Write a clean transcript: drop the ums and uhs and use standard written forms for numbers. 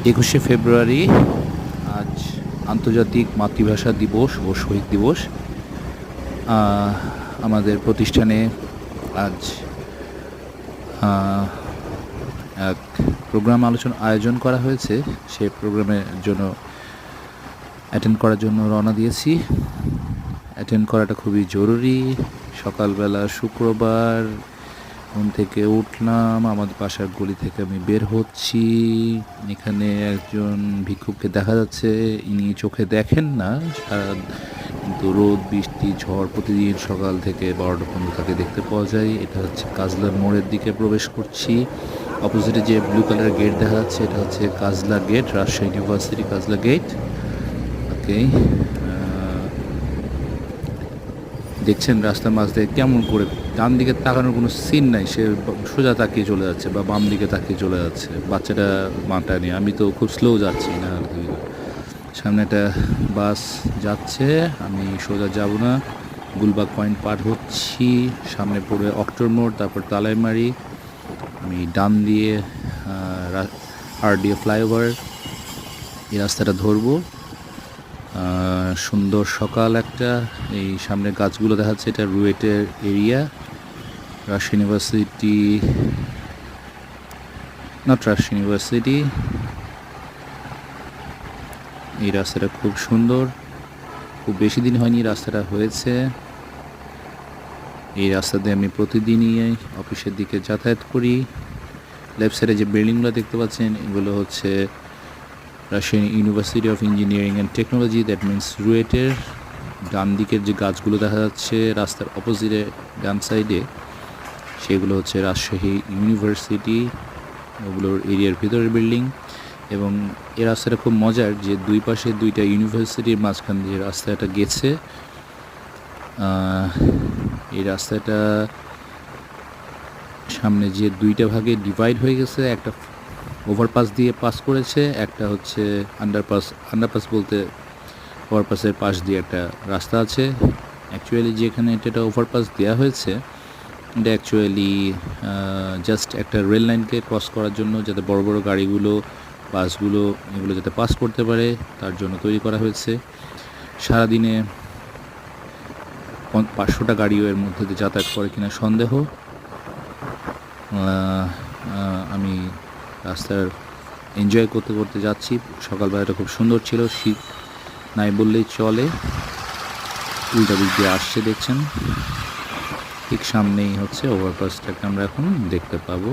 21শে ফেব্রুয়ারি আজ আন্তর্জাতিক মাতৃভাষা দিবস ও শহীদ দিবস। আমাদের প্রতিষ্ঠানে আজ এক প্রোগ্রাম আয়োজন করা হয়েছে। সেই প্রোগ্রামের জন্য অ্যাটেন্ড করার জন্য রওনা দিয়েছি। অ্যাটেন্ড করাটা খুবই জরুরি। সকালবেলা শুক্রবার ঘুম থেকে উঠলাম, আমাদের বাসার গলি থেকে আমি বের হচ্ছি। এখানে একজন ভিক্ষুককে দেখা যাচ্ছে, ইনি চোখে দেখেন না, কিন্তু রোদ বৃষ্টি ঝড় প্রতিদিন সকাল থেকে 12টা পর্যন্ত তাকে দেখতে পাওয়া যায়। এটা হচ্ছে কাজলার মোড়ের দিকে প্রবেশ করছি। অপোজিটে যে ব্লু কালার গেট দেখা যাচ্ছে, এটা হচ্ছে Kajla gate, Rajshahi university Kajla gate. ওকে, দেখছেন রাস্তার মাঝ দিয়ে কেমন করে ডান দিকে তাকানোর কোনো সিন নাই, সে সোজা তাকিয়ে চলে যাচ্ছে বা বাম দিকে তাকিয়ে চলে যাচ্ছে। বাচ্চাটা মাটা নিয়ে, আমি তো খুব স্লো যাচ্ছি না, সামনে একটা বাস যাচ্ছে, আমি সোজা যাব না, গুলবাগ পয়েন্ট পার হচ্ছি, সামনে পড়বে অক্টোর মোড়, তারপর তালাইমারি। আমি ডান দিয়ে RDA ফ্লাইওভার এই রাস্তাটা ধরবো। সুন্দর সকাল একটা, এই সামনে গাছগুলো দেখাচ্ছে, এটা রুয়েটের area, Rajshahi university, not Rajshahi university. এই রাস্তাটা খুব সুন্দর, খুব বেশি দিন হয়নি রাস্তাটা হয়েছে। এই রাস্তা দিয়ে আমি প্রতিদিনই অফিসের দিকে যাতায়াত করি। লেফট সাইডে যে বিল্ডিংগুলো দেখতে পাচ্ছেন, এগুলো হচ্ছে Rajshahi university of engineering and technology, that means রুয়েটের। ডান দিকের যে গাছগুলো দেখা যাচ্ছে রাস্তার অপোজিটে ডান সাইডে, সেগুলো হচ্ছে রাজশাহী ইউনিভার্সিটি, ওগুলোর এরিয়ার ভিতরের বিল্ডিং। এবং এই রাস্তাটা খুব মজার যে দুই পাশে দুইটা ইউনিভার্সিটির মাঝখান দিয়ে রাস্তাটা গেছে। এই রাস্তাটা সামনে যে দুইটা ভাগে ডিভাইড হয়ে গেছে, একটা ওভারপাস দিয়ে পাস করেছে, একটা হচ্ছে আন্ডারপাস বলতে ওভারপাসের পাশ দিয়ে একটা রাস্তা আছে। অ্যাকচুয়ালি যেখানে এটা ওভারপাস দেওয়া হয়েছে, এটা অ্যাকচুয়ালি জাস্ট একটা রেল লাইনকে ক্রস করার জন্য, যাতে বড় বড় গাড়িগুলো বাসগুলো এগুলো যাতে পাস করতে পারে, তার জন্য তৈরি করা হয়েছে। সারাদিনে 500টা গাড়িও এর মধ্যে দিয়ে যাতায়াত করে কিনা সন্দেহ। আমি রাস্তার এনজয় করতে করতে যাচ্ছি। সকালবেলাটা খুব সুন্দর ছিল, শীত নাই বললেই চলে। উল্টা দিক দিয়ে আসছে দেখছেন, ঠিক সামনেই হচ্ছে ওভারপাসটাকে আমরা এখন দেখতে পাবো।